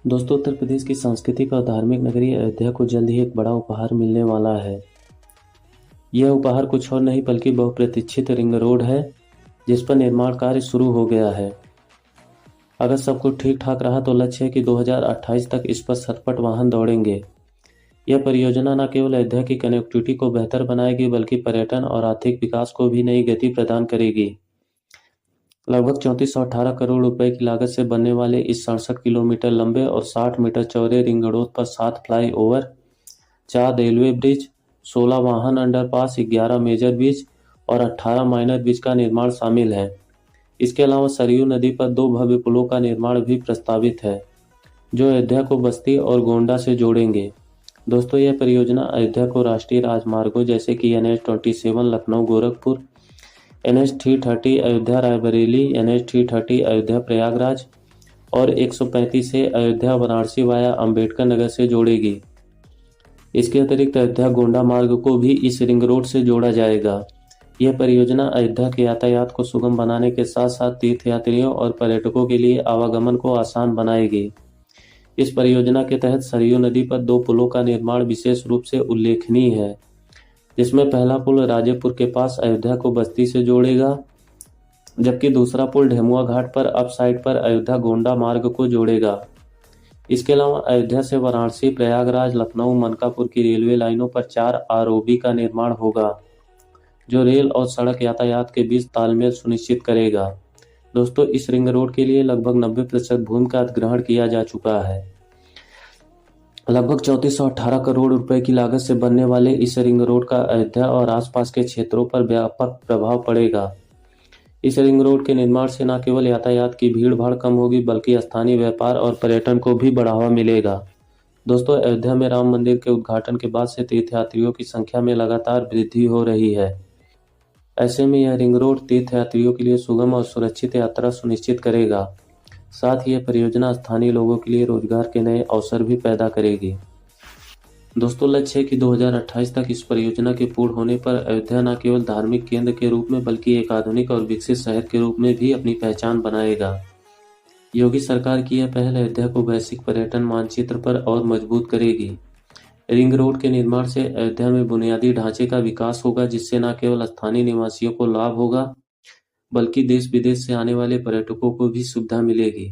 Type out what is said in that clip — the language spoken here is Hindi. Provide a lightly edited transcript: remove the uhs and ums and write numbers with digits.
दोस्तों, उत्तर प्रदेश की सांस्कृतिक और धार्मिक नगरी अयोध्या को जल्द ही एक बड़ा उपहार मिलने वाला है। यह उपहार कुछ और नहीं बल्कि बहुप्रतीक्षित रिंग रोड है, जिस पर निर्माण कार्य शुरू हो गया है। अगर सब कुछ ठीक ठाक रहा तो लक्ष्य है कि 2028 तक इस पर सतपट वाहन दौड़ेंगे। यह परियोजना न केवल अयोध्या की कनेक्टिविटी को बेहतर बनाएगी बल्कि पर्यटन और आर्थिक विकास को भी नई गति प्रदान करेगी। लगभग 3418 करोड़ रुपए की लागत से बनने वाले इस 67 किलोमीटर लंबे और 60 मीटर चौड़े रिंग रोड पर 7 फ्लाई ओवर, 4 रेलवे ब्रिज, 16 वाहन अंडरपास, 11 मेजर ब्रिज और 18 माइनर ब्रिज का निर्माण शामिल है। इसके अलावा सरयू नदी पर 2 भव्य पुलों का निर्माण भी प्रस्तावित है, जो अयोध्या को बस्ती और गोंडा से जोड़ेंगे। दोस्तों, यह परियोजना अयोध्या को राष्ट्रीय राजमार्गों जैसे कि NH-27 Lucknow Gorakhpur, NH-330 Ayodhya Raebareli, NH-330 Ayodhya Prayagraj और 135 से अयोध्या वाराणसी वाया अंबेडकर नगर से जोड़ेगी। इसके अतिरिक्त अयोध्या गोंडा मार्ग को भी इस रिंग रोड से जोड़ा जाएगा। यह परियोजना अयोध्या के यातायात को सुगम बनाने के साथ साथ तीर्थयात्रियों और पर्यटकों के लिए आवागमन को आसान बनाएगी। इस परियोजना के तहत सरयू नदी पर 2 पुलों का निर्माण विशेष रूप से उल्लेखनीय है, जिसमें पहला पुल राजेपुर के पास अयोध्या को बस्ती से जोड़ेगा, जबकि दूसरा पुल ढेमुआ घाट पर अप साइड पर अयोध्या गोंडा मार्ग को जोड़ेगा। इसके अलावा अयोध्या से वाराणसी, प्रयागराज, लखनऊ, मनकापुर की रेलवे लाइनों पर 4 ROB का निर्माण होगा, जो रेल और सड़क यातायात के बीच तालमेल सुनिश्चित करेगा। दोस्तों, इस रिंग रोड के लिए लगभग 90% भूमि का अधिग्रहण किया जा चुका है। लगभग 3418 करोड़ रुपए की लागत से बनने वाले इस रिंग रोड का अयोध्या और आसपास के क्षेत्रों पर व्यापक प्रभाव पड़ेगा। इस रिंग रोड के निर्माण से न केवल यातायात की भीड़ भाड़ कम होगी बल्कि स्थानीय व्यापार और पर्यटन को भी बढ़ावा मिलेगा। दोस्तों, अयोध्या में राम मंदिर के उद्घाटन के बाद से तीर्थयात्रियों की संख्या में लगातार वृद्धि हो रही है। ऐसे में यह रिंग रोड तीर्थयात्रियों के लिए सुगम और सुरक्षित यात्रा सुनिश्चित करेगा। साथ ही यह परियोजना स्थानीय लोगों के लिए रोजगार के नए अवसर भी पैदा करेगी। दोस्तों, लक्ष्य है कि 2028 तक इस परियोजना के पूर्ण होने पर अयोध्या न केवल धार्मिक केंद्र के रूप में बल्कि एक आधुनिक और विकसित शहर के रूप में भी अपनी पहचान बनाएगा। योगी सरकार की यह पहल अयोध्या को वैश्विक पर्यटन मानचित्र पर और मजबूत करेगी। रिंग रोड के निर्माण से अयोध्या में बुनियादी ढांचे का विकास होगा, जिससे न केवल स्थानीय निवासियों को लाभ होगा बल्कि देश विदेश से आने वाले पर्यटकों को भी सुविधा मिलेगी।